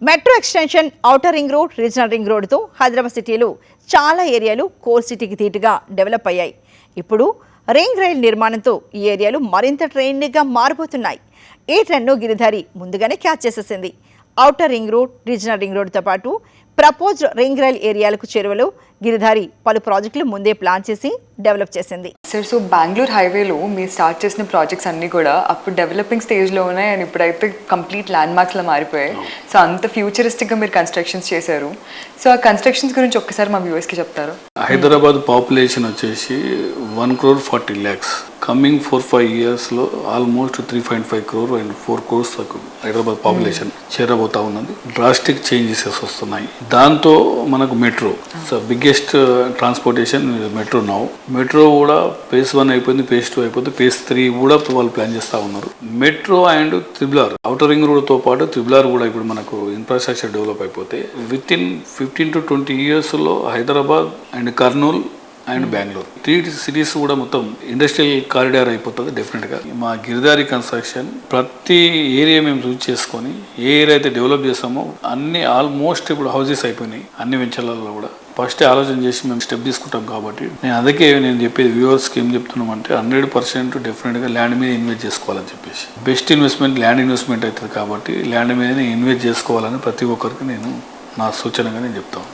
Metro extension, outer ring road, regional ring రోడ్తో హైదరాబాద్ సిటీలో చాలా ఏరియాలు కోర్ సిటీకి ధీటుగా డెవలప్ అయ్యాయి. ఇప్పుడు రింగ్ రైల్ నిర్మాణంతో ఈ ఏరియాలు మరింత ట్రెండ్గా మారిపోతున్నాయి. ఈ ట్రెండ్ను గిరిధారి ముందుగానే క్యాచ్ చేసేసింది. Outer ring road, regional ring రోడ్తో పాటు ప్రపోజ్డ్ రింగ్ రైల్ ఏరియాలకు చేరువలో గిరిధారి పలు ప్రాజెక్టులు ముందే ప్లాన్ చేసి డెవలప్ చేసింది. సార్, సో బెంగళూరు హైవేలో మీరు స్టార్ట్ చేసిన ప్రాజెక్ట్స్ అన్నీ కూడా అప్పుడు డెవలపింగ్ స్టేజ్లో ఉన్నాయి అండ్ ఇప్పుడైతే కంప్లీట్ ల్యాండ్ మార్క్స్లో మారిపోయాయి. సో అంత ఫ్యూచరిస్టిక్గా మీరు కన్స్ట్రక్షన్స్ చేశారు. సో ఆ కన్స్ట్రక్షన్స్ గురించి ఒక్కసారి మా వ్యూవర్స్కి చెప్తారు. హైదరాబాద్ పాపులేషన్ వచ్చేసి 1,40,00,000. కమింగ్ 4-5 ఇయర్స్లో almost 3.5 crore and 4 crores Hyderabad population చేరబోతా ఉన్నది. డ్రాస్టిక్ చేంజెస్ వస్తున్నాయి. దాంతో మనకు metro biggest transportation metro now. Metro కూడా phase 1 అయిపోయింది, phase 2 అయిపోయింది, phase 3 కూడా వాళ్ళు ప్లాన్ చేస్తూ ఉన్నారు. Metro and triple outer ring రోడ్తో పాటు త్రిబుల్ కూడా ఇప్పుడు మనకు ఇన్ఫ్రాస్ట్రక్చర్ డెవలప్ అయిపోతే విత్ ఇన్ 15 to 20 ఇయర్స్లో Hyderabad and Kurnool and Bengaluru 3 cities కూడా మొత్తం ఇండస్ట్రియల్ కారిడార్ అయిపోతుంది డెఫినెట్గా. మా గిరిధారి కన్స్ట్రక్షన్ ప్రతి ఏరియా మేము చూస్ చేసుకొని ఏ ఏరియా అయితే డెవలప్ చేస్తామో అన్ని ఆల్మోస్ట్ ఇప్పుడు హౌసెస్ అయిపోయినాయి అన్ని వెంచర్లలో కూడా. ఫస్ట్ ఆలోచన చేసి మేము స్టెప్ తీసుకుంటాం కాబట్టి నేను చెప్పేది వ్యూవర్స్కి ఏం చెప్తున్నామంటే 100% డెఫినెట్గా ల్యాండ్ మీద ఇన్వెస్ట్ చేసుకోవాలని చెప్పేసి. బెస్ట్ ఇన్వెస్ట్మెంట్ ల్యాండ్ ఇన్వెస్ట్మెంట్ అవుతుంది కాబట్టి ల్యాండ్ మీదనే ఇన్వెస్ట్ చేసుకోవాలని ప్రతి ఒక్కరికి నా సూచనగా నేను చెప్తాను.